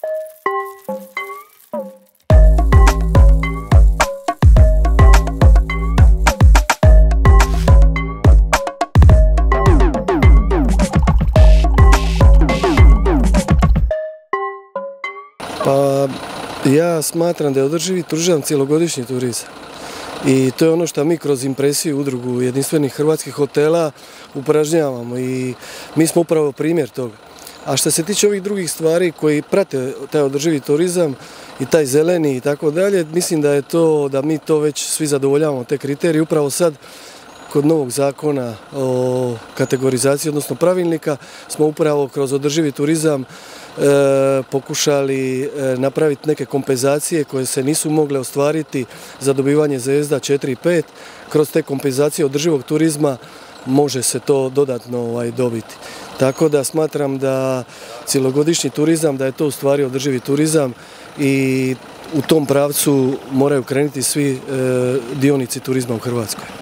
Pa ja smatram da je održivi turizam cjelogodišnji turizam. I to je ono što mi kroz Impresiju, udrugu jedinstvenih hrvatskih hotela, upražnjavamo i mi smo upravo primjer toga. A što se tiče ovih drugih stvari koji prate taj održivi turizam i taj zeleni i tako dalje, mislim da je to, da mi to već svi zadovoljavamo te kriterije. Upravo sad kod novog zakona o kategorizaciji, odnosno pravilnika, smo upravo kroz održivi turizam pokušali napraviti neke kompenzacije koje se nisu mogle ostvariti za dobivanje zvijezda 4 i 5. Kroz te kompenzacije održivog turizma može se to dodatno dobiti. Tako da smatram da cjelogodišnji turizam, da je to u stvari održivi turizam i u tom pravcu moraju krenuti svi dionici turizma u Hrvatskoj.